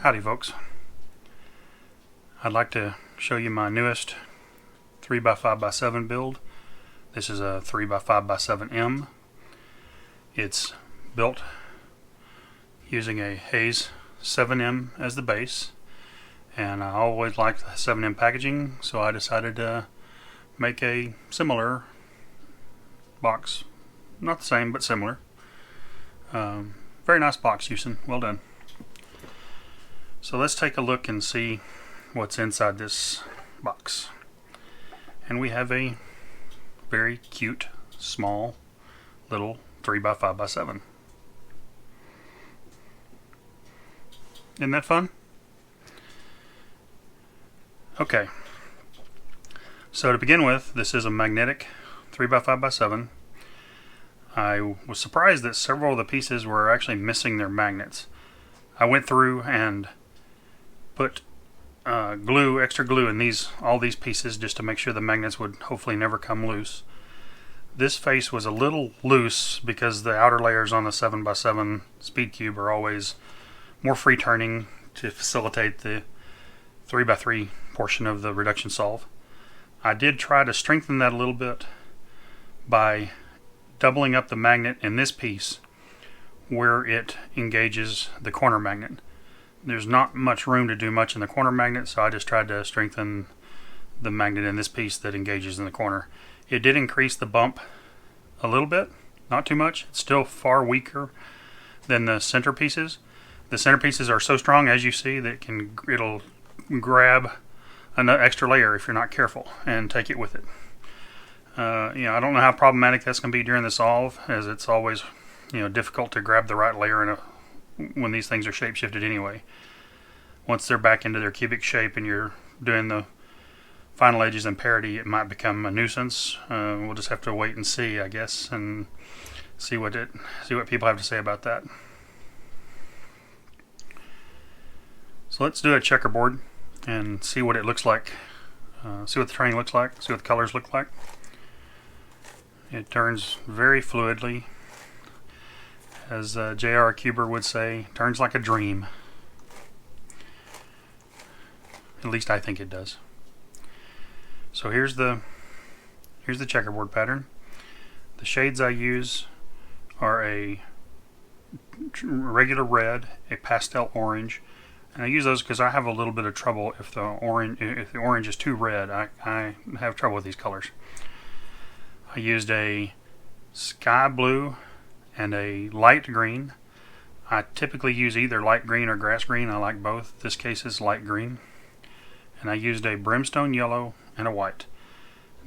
Howdy folks. I'd like to show you my newest 3x5x7 build. This is a 3x5x7M. It's built using a Hays 7M as the base, and I always liked the 7M packaging, so I decided to make a similar box. Not the same, but similar. Very nice box, YuXin. Well done. So let's take a look and see what's inside this box. And we have a very cute, small, little 3x5x7. Isn't that fun? Okay. So to begin with, this is a magnetic 3x5x7. I was surprised that several of the pieces were actually missing their magnets. I went through and put extra glue in all these pieces just to make sure the magnets would hopefully never come loose. This face was a little loose because the outer layers on the 7x7 speed cube are always more free turning to facilitate the 3x3 portion of the reduction solve. I did try to strengthen that a little bit by doubling up the magnet in this piece where it engages the corner magnet. There's not much room to do much in the corner magnet, so I just tried to strengthen the magnet in this piece that engages in the corner. It did increase the bump a little bit, not too much. It's still far weaker than the center pieces. The center pieces are so strong, as you see, that it'll grab an extra layer if you're not careful and take it with it. I don't know how problematic that's going to be during the solve, as it's always difficult to grab the right layer when these things are shape shifted anyway. Once they're back into their cubic shape and you're doing the final edges in parity, it might become a nuisance. We'll just have to wait and see, I guess, and see what people have to say about that. So let's do a checkerboard and see what it looks like. See what the terrain looks like. See what the colors look like. It turns very fluidly. As J.R. Cuber would say, turns like a dream. At least I think it does. So here's the checkerboard pattern. The shades I use are a regular red, a pastel orange, and I use those because I have a little bit of trouble if the orange is too red. I have trouble with these colors. I used a sky blue and a light green. I typically use either light green or grass green. I like both. This case is light green. And I used a brimstone yellow and a white.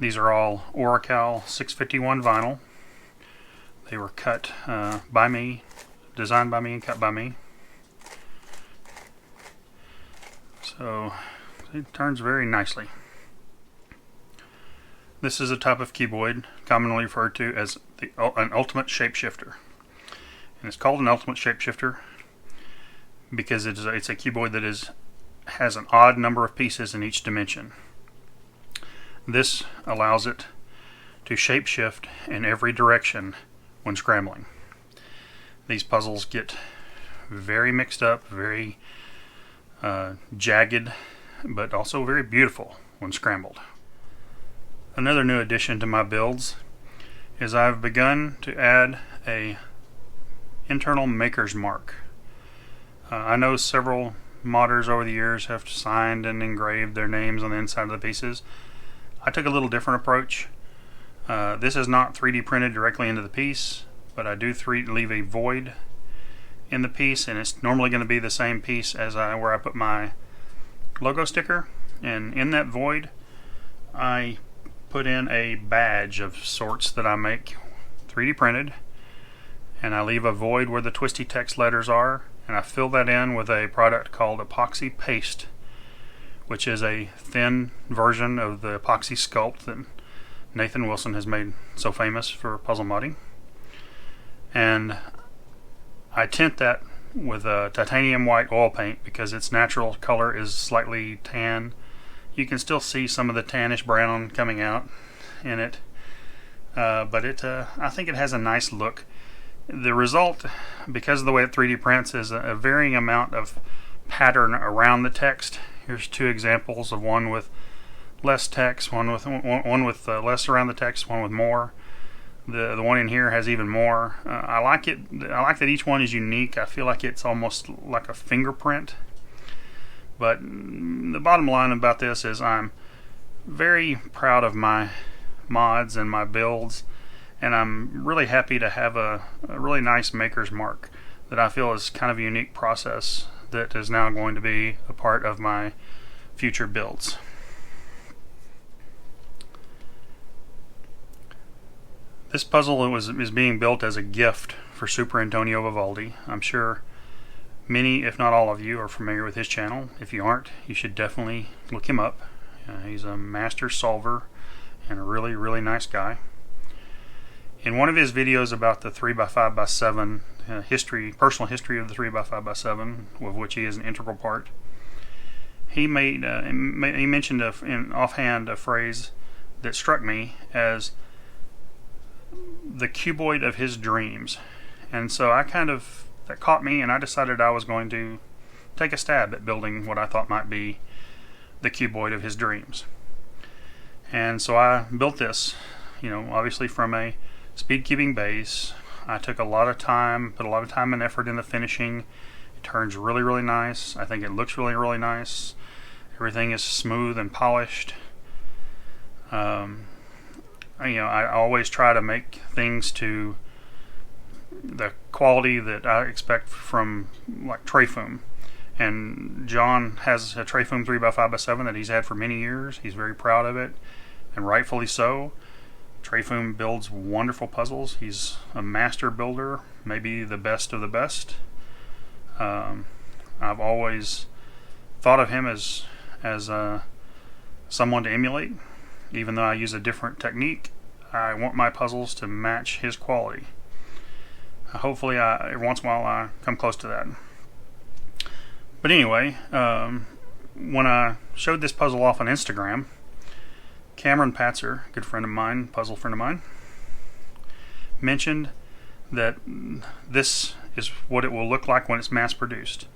These are all Oracal 651 vinyl. They were cut by me, designed by me, and cut by me. So it turns very nicely. This is a type of cuboid commonly referred to as an ultimate shapeshifter. And it's called an ultimate shapeshifter because it's a cuboid that has an odd number of pieces in each dimension. This allows it to shapeshift in every direction when scrambling. These puzzles get very mixed up, very jagged, but also very beautiful when scrambled. Another new addition to my builds is I've begun to add a internal maker's mark. I know several modders over the years have signed and engraved their names on the inside of the pieces. I took a little different approach. This is not 3D printed directly into the piece, but I do leave a void in the piece, and it's normally going to be the same piece as where I put my logo sticker. And in that void, I put in a badge of sorts that I make 3D printed, and I leave a void where the Twistytex letters are, and I fill that in with a product called epoxy paste, which is a thin version of the epoxy sculpt that Nathan Wilson has made so famous for puzzle modding. And I tint that with a titanium white oil paint because its natural color is slightly tan. You can still see some of the tannish brown coming out in it, but I think it has a nice look. The result, because of the way it 3D prints, is a varying amount of pattern around the text. Here's two examples of one with less text, one with less around the text, one with more. The one in here has even more. I like it. I like that each one is unique. I feel like it's almost like a fingerprint. But the bottom line about this is I'm very proud of my mods and my builds, and I'm really happy to have a really nice maker's mark that I feel is kind of a unique process that is now going to be a part of my future builds. This puzzle is being built as a gift for Super Antonio Vivaldi. I'm sure many, if not all of you, are familiar with his channel. If you aren't, you should definitely look him up. He's a master solver and a really, really nice guy. In one of his videos about the 3x5x7 personal history of the 3x5x7, of which he is an integral part, he mentioned offhand a phrase that struck me as the cuboid of his dreams. And so that caught me, and I decided I was going to take a stab at building what I thought might be the cuboid of his dreams. And so I built this, obviously from a speed cubing base. I took a lot of time, put a lot of time and effort in the finishing. It turns really, really nice. I think it looks really, really nice. Everything is smooth and polished. I always try to make things to the quality that I expect from like tray foam. And John has a tray foam 3x5x7 that he's had for many years. He's very proud of it, and rightfully so. Tray foam builds wonderful puzzles. He's a master builder, maybe the best of the best. I've always thought of him as someone to emulate. Even though I use a different technique, I want my puzzles to match his quality. Hopefully, every once in a while, I come close to that. But anyway, when I showed this puzzle off on Instagram, Cameron Patzer, good friend of mine, puzzle friend of mine, mentioned that this is what it will look like when it's mass produced.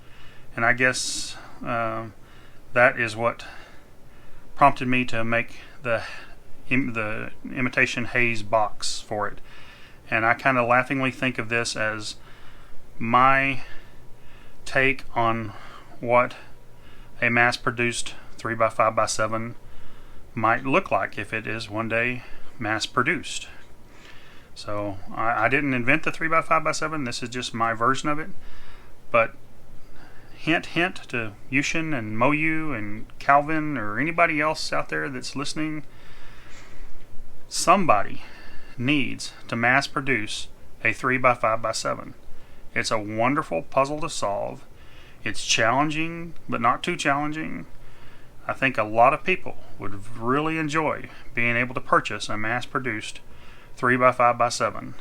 And I guess that is what prompted me to make the imitation Hays box for it. And I kind of laughingly think of this as my take on what a mass-produced 3x5x7 might look like if it is one day mass-produced. So I didn't invent the 3x5x7. This is just my version of it. But hint, hint to YuXin and Moyu and Calvin or anybody else out there that's listening. Somebody needs to mass produce a 3x5x7. It's a wonderful puzzle to solve. It's challenging, but not too challenging. I think a lot of people would really enjoy being able to purchase a mass produced 3x5x7.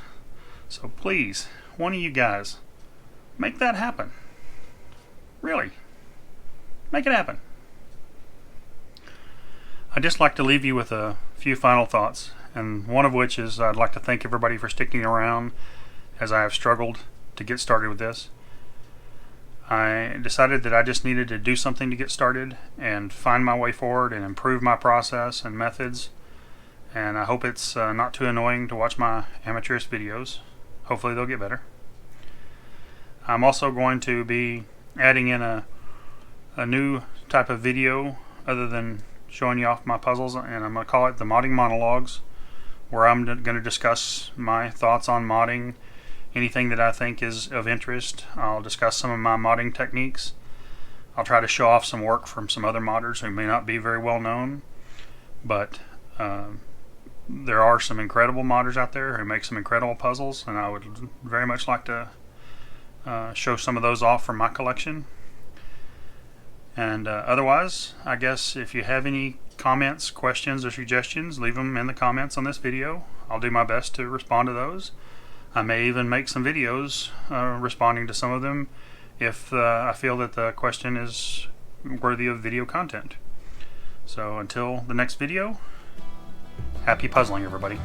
So please, one of you guys, make that happen. Really, make it happen. I'd just like to leave you with a few final thoughts, and one of which is I'd like to thank everybody for sticking around as I have struggled to get started with this. I decided that I just needed to do something to get started and find my way forward and improve my process and methods, and I hope it's not too annoying to watch my amateurish videos. Hopefully they'll get better. I'm also going to be adding in a new type of video other than showing you off my puzzles, and I'm going to call it the Modding Monologues, where I'm going to discuss my thoughts on modding, anything that I think is of interest. I'll discuss some of my modding techniques. I'll try to show off some work from some other modders who may not be very well known, but there are some incredible modders out there who make some incredible puzzles, and I would very much like to show some of those off from my collection. And otherwise, I guess if you have any comments, questions, or suggestions, leave them in the comments on this video. I'll do my best to respond to those. I may even make some videos responding to some of them if I feel that the question is worthy of video content. So until the next video, happy puzzling, everybody.